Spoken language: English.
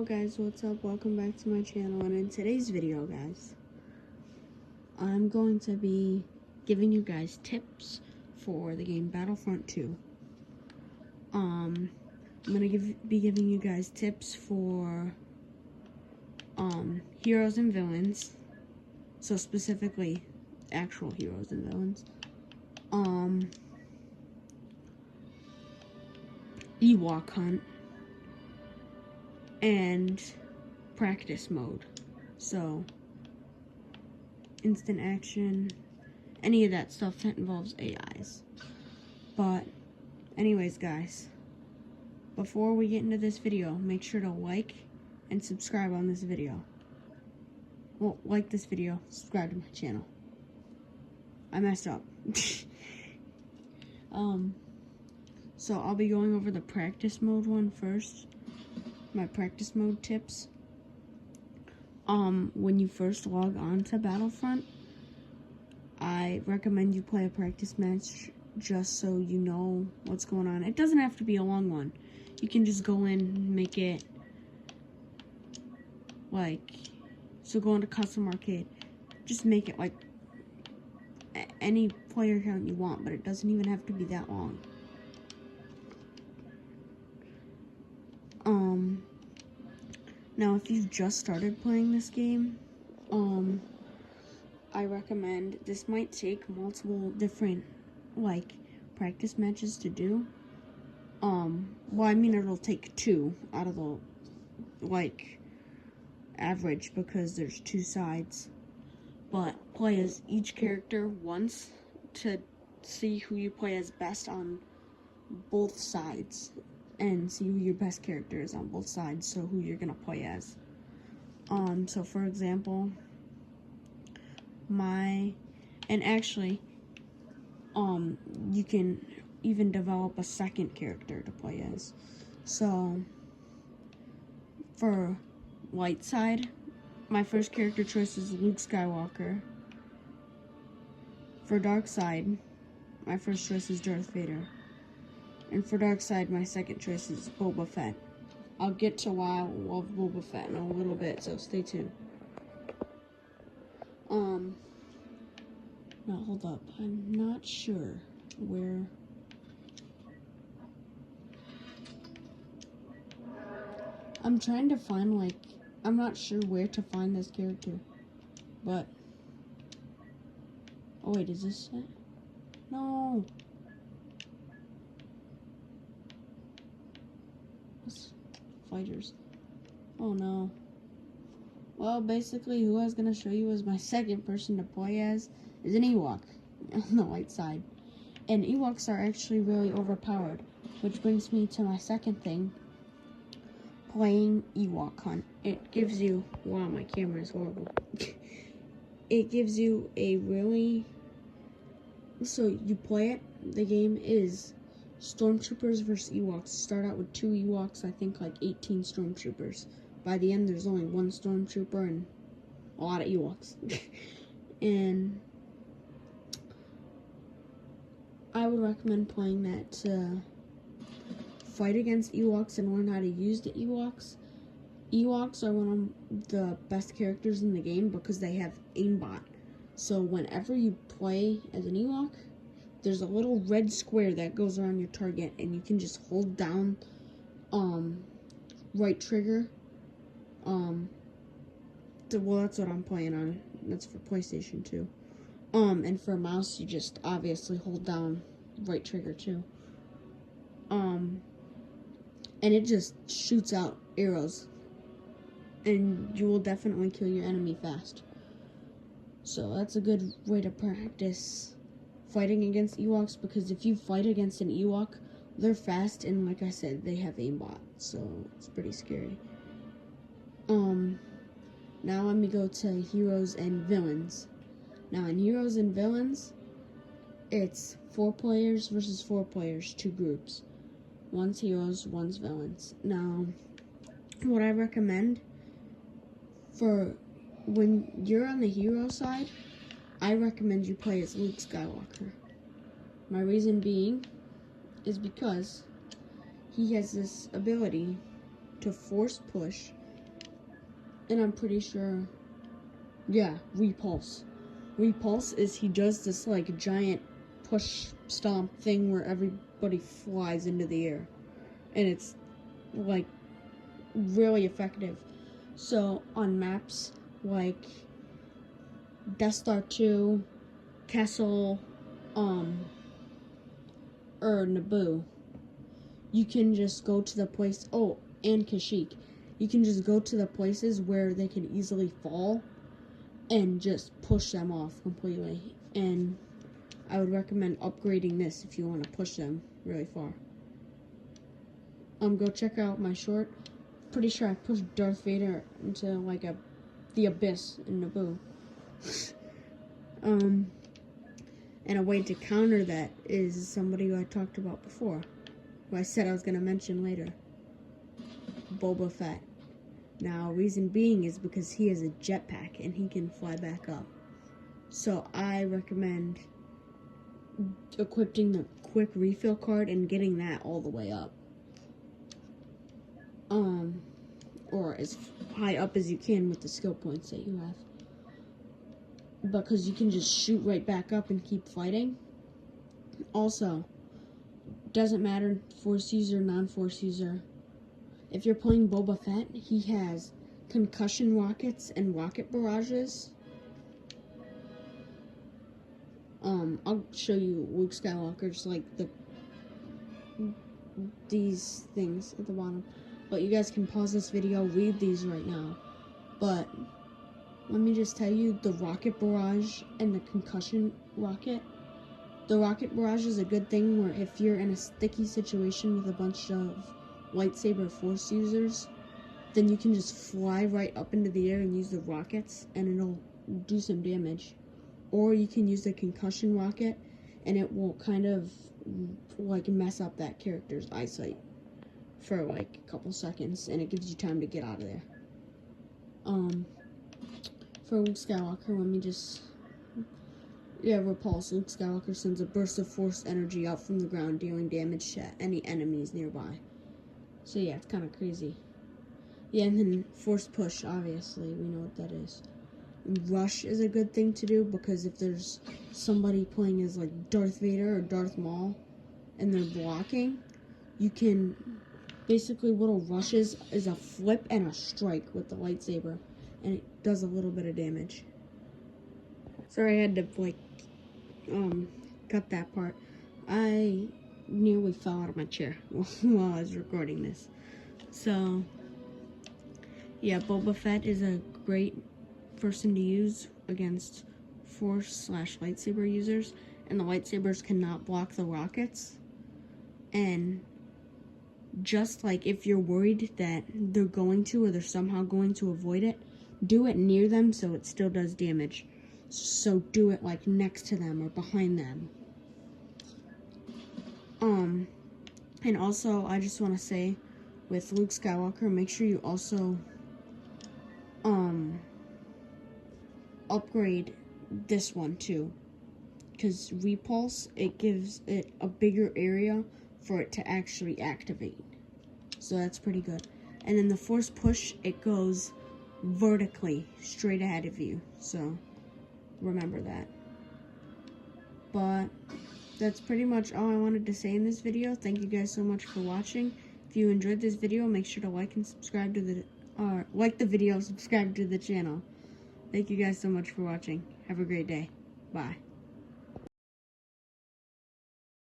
Yo guys, what's up? Welcome back to my channel, and in today's video, guys, I'm going to be giving you guys tips for the game Battlefront 2. I'm gonna be giving you guys tips for heroes and villains, so specifically actual heroes and villains. Ewok hunt and practice mode, so instant action, any of that stuff that involves AIs. But anyways, guys, before we get into this video, make sure to like and subscribe on this video. Well, like this video, subscribe to my channel. I messed up. So I'll be going over the practice mode one first. My practice mode tips. When you first log on to Battlefront, I recommend you play a practice match just so you know what's going on. It doesn't have to be a long one. You can just go in, make it so go into custom arcade. Just make it like any player count you want, but it doesn't even have to be that long. Now if you've just started playing this game, I recommend, this might take multiple different, practice matches to do. Well, I mean, it'll take 2 out of the, average, because there's 2 sides. But play as each character once to see who you play as best on both sides, and see who your best character is on both sides, so who you're gonna play as. So for example, you can even develop a second character to play as. So for light side, my first character choice is Luke Skywalker. For dark side, my first choice is Darth Vader. And for dark side, my second choice is Boba Fett. I'll get to why I love Boba Fett in a little bit, so stay tuned. Now hold up, I'm not sure where. I'm trying to find, I'm not sure where to find this character, but, oh wait, is this it? No! Fighters. Oh no. Well, basically, who I was gonna show you as my second person to play as is an Ewok on the light side. And Ewoks are actually really overpowered, which brings me to my second thing, playing Ewok hunt. It gives you, wow, my camera is horrible. It gives you a really, so you play it, the game is Stormtroopers versus Ewoks. Start out with 2 Ewoks, I think 18 Stormtroopers. By the end, there's only 1 Stormtrooper and a lot of Ewoks. And I would recommend playing that to fight against Ewoks and learn how to use the Ewoks. Ewoks are one of the best characters in the game because they have aimbot. So whenever you play as an Ewok, there's a little red square that goes around your target, and you can just hold down right trigger. Well, that's what I'm playing on. That's for PlayStation 2. And for a mouse, you just obviously hold down right trigger too. And it just shoots out arrows, and you will definitely kill your enemy fast. So that's a good way to practice fighting against Ewoks, because if you fight against an Ewok, they're fast, and like I said, they have aimbot, so it's pretty scary. Now let me go to heroes and villains. Now in heroes and villains, it's 4 players versus 4 players, 2 groups. One's heroes, one's villains. Now, what I recommend for when you're on the hero side, I recommend you play as Luke Skywalker. My reason being is because he has this ability to force push And I'm pretty sure, yeah, repulse. Repulse is he does this like giant push stomp thing where everybody flies into the air. And it's like really effective. So on maps like Death Star 2, Castle, or Naboo, you can just go to the place, and Kashyyyk. You can just go to the places where they can easily fall and just push them off completely. And I would recommend upgrading this if you want to push them really far. Go check out my short. Pretty sure I pushed Darth Vader into like the abyss in Naboo. And a way to counter that is somebody who I talked about before, who I said I was going to mention later. Boba Fett. Now, reason being is because he has a jetpack and he can fly back up. So I recommend equipping the quick refill card and getting that all the way up. Or as high up as you can with the skill points that you have. Because you can just shoot right back up and keep fighting. Also, doesn't matter Force user, non-Force user. If you're playing Boba Fett, he has concussion rockets and rocket barrages. I'll show you Luke Skywalker's like these things at the bottom. But you guys can pause this video, read these right now. But let me just tell you, the rocket barrage and the concussion rocket. The rocket barrage is a good thing where if you're in a sticky situation with a bunch of lightsaber Force users, then you can just fly right up into the air and use the rockets and it'll do some damage. Or you can use the concussion rocket and it will kind of like mess up that character's eyesight for like a couple seconds and it gives you time to get out of there. For Luke Skywalker, let me just... Yeah, repulse. Luke Skywalker sends a burst of Force energy out from the ground, dealing damage to any enemies nearby. So yeah, it's kind of crazy. Yeah, and then Force push, obviously, we know what that is. Rush is a good thing to do, because if there's somebody playing as like Darth Vader or Darth Maul, and they're blocking, you can... Basically, what a rush is a flip and a strike with the lightsaber. And it does a little bit of damage. Sorry I had to, like, cut that part. I nearly fell out of my chair while I was recording this. So, yeah, Boba Fett is a great person to use against Force/lightsaber users. And the lightsabers cannot block the rockets. And just like if you're worried that they're going to or they're somehow going to avoid it, do it near them so it still does damage. So do it like next to them or behind them. And also I just want to say with Luke Skywalker, make sure you also upgrade this one too. Because repulse, it gives it a bigger area for it to actually activate. So that's pretty good. And then the Force push, it goes vertically straight ahead of you. So remember that. But that's pretty much all I wanted to say in this video. Thank you guys so much for watching. If you enjoyed this video, make sure to like and subscribe to the like the video, subscribe to the channel. Thank you guys so much for watching. Have a great day. Bye.